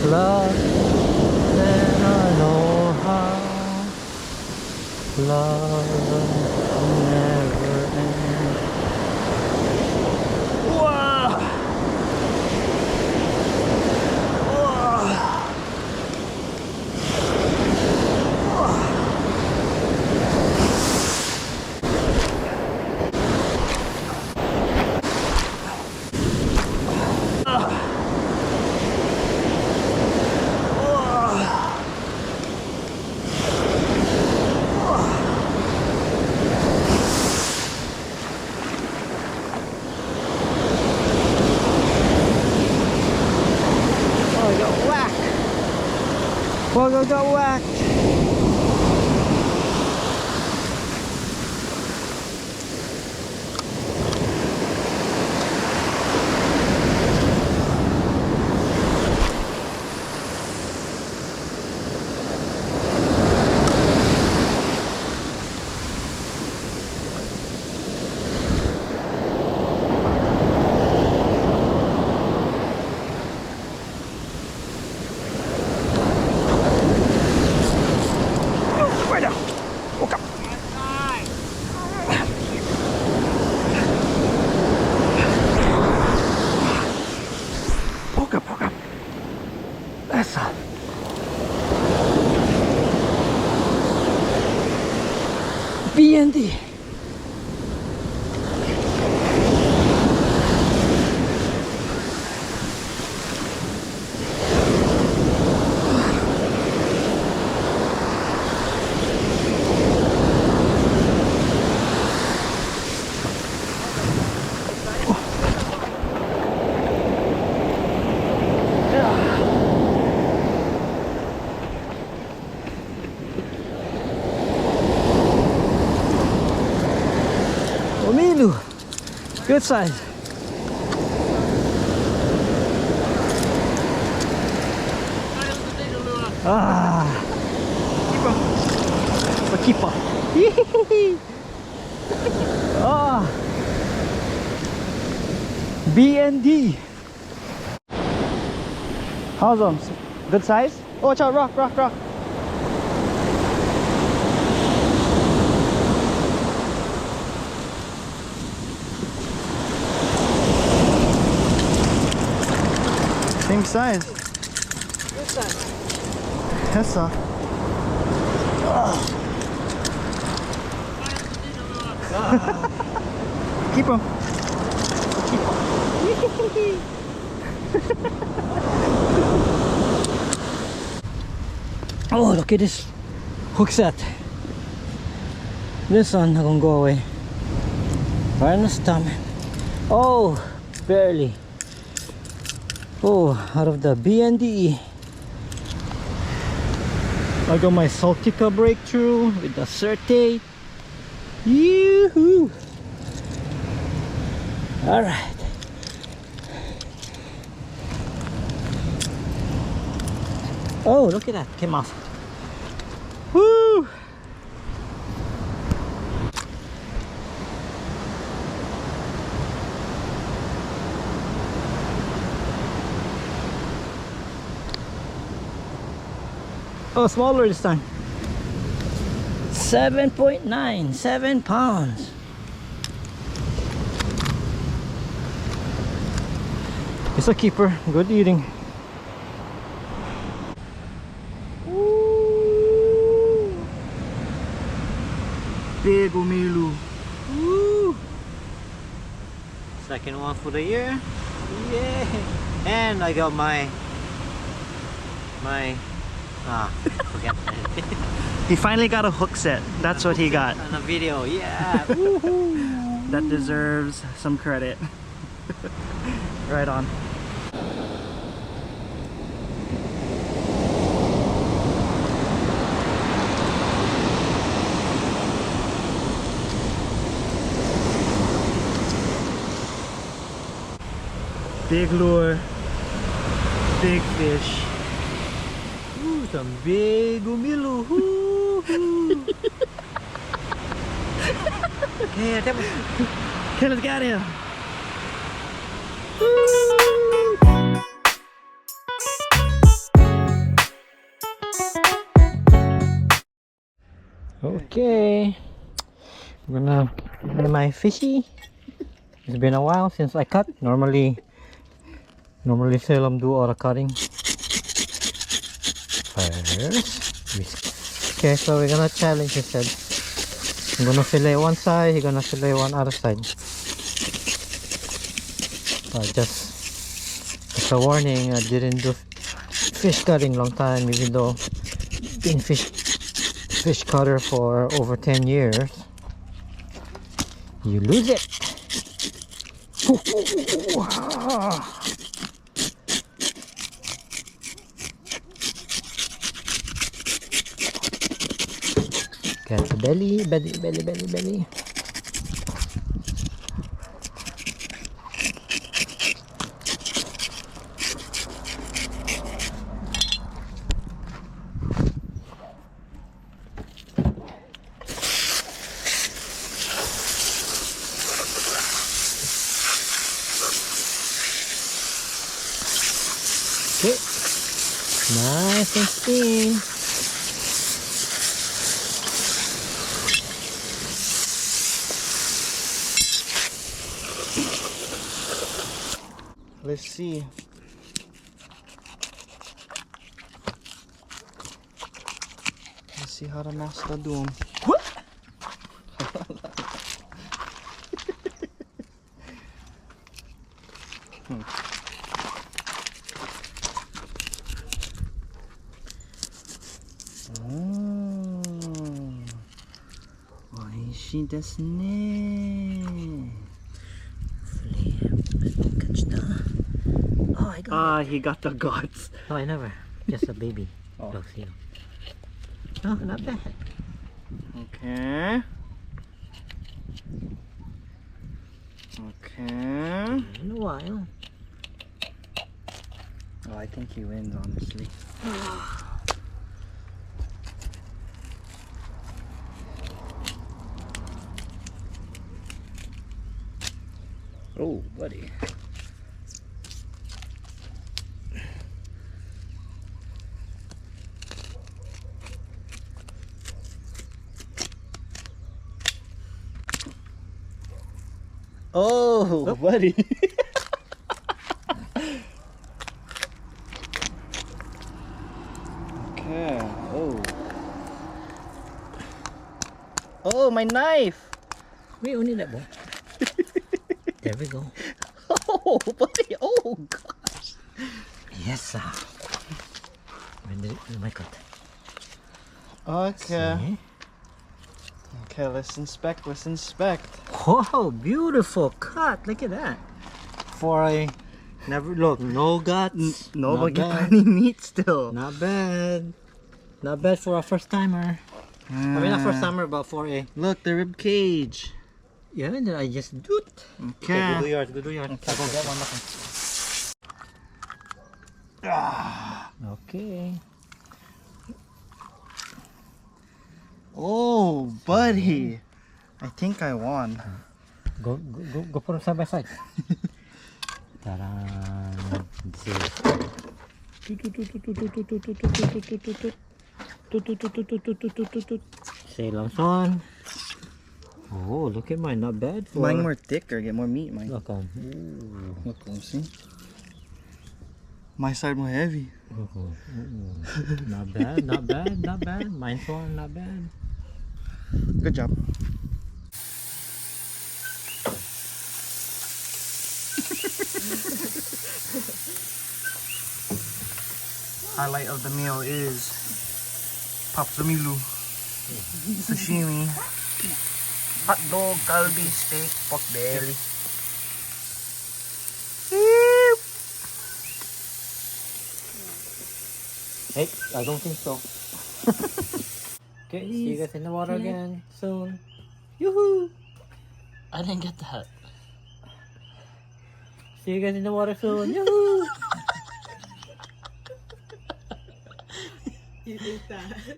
Love and aloha. Love never ends. Wow. Well, I got whacked. B&D. Omilu, good size. Ah, keep on. Ah, B&D. How's them? Good size? Oh, watch out! Rock, rock, rock. Same size. Good size. Yes, sir. Keep him. Keep him. Oh, look at this hook set. This one not gonna go away. Right in the stomach. Oh, barely. Oh, out of the B&D. I got my Saltica breakthrough with the Certate. Yoo-hoo! Alright. Oh, look at that. Came off. Woo! Oh, smaller this time. 7.9, 7 pounds. It's a keeper. Good eating. Ooh. Big Omilu. Woo. Second one for the year. Yeah. And I got my forget that. He finally got a hook set. That's what he got. On a video, yeah. That deserves some credit. Right on. Big lure, big fish. Ooh, some big Omilu. Okay, let's get him. Okay, I'm gonna get my fishy. It's been a while since I cut. Normally Salem do all the cutting first. Okay, so we're gonna challenge instead. I'm gonna fillet one side, he's gonna fillet one other side. Just a warning, I didn't do fish cutting long time, even though been fish cutter for over 10 years. You lose it. Got the belly. Okay, nice and clean. Let's see. Let's see how the master do 'em. What? Oishi desu ne. Oh, I got it. He got the guts. Oh, I never. Just a baby. Oh. Look, see. Oh, not bad. Okay. Okay. In a while. Oh, I think he wins, honestly. Oh, buddy. Oh, buddy. Okay. Oh. Oh, my knife. We only that boy. There we go. Oh, buddy. Oh, gosh. Yes, sir. When did my cut? Okay. See? Okay, let's inspect. Let's inspect. Oh, beautiful cut. Look at that. For a never look, no guts. No, not but get bad. any meat still. Not bad. Not bad for a first timer. I mean, not first timer, but for a. Look, the rib cage. Yeah, and then I just do it. Okay. Go do yours. Go do yours. Okay. I'll go get one. Okay. Oh, buddy. I think I won. Go put them side by side. Ta-da! Say Lamson. Oh, look at mine. Not bad. For... Mine more thicker. Get more meat, mine. Look on. Look, see? My side more heavy. Not bad. Not bad. Not bad. Mine's one. Not bad. Good job. Highlight of the meal is Pops Omilu, sashimi, hot dog, kalbi, steak, pork belly. Hey, I don't think so. Okay, see you guys in the water again soon. Yoo-hoo! I didn't get that. See you guys in the water soon. Yoo-hoo! You ate that.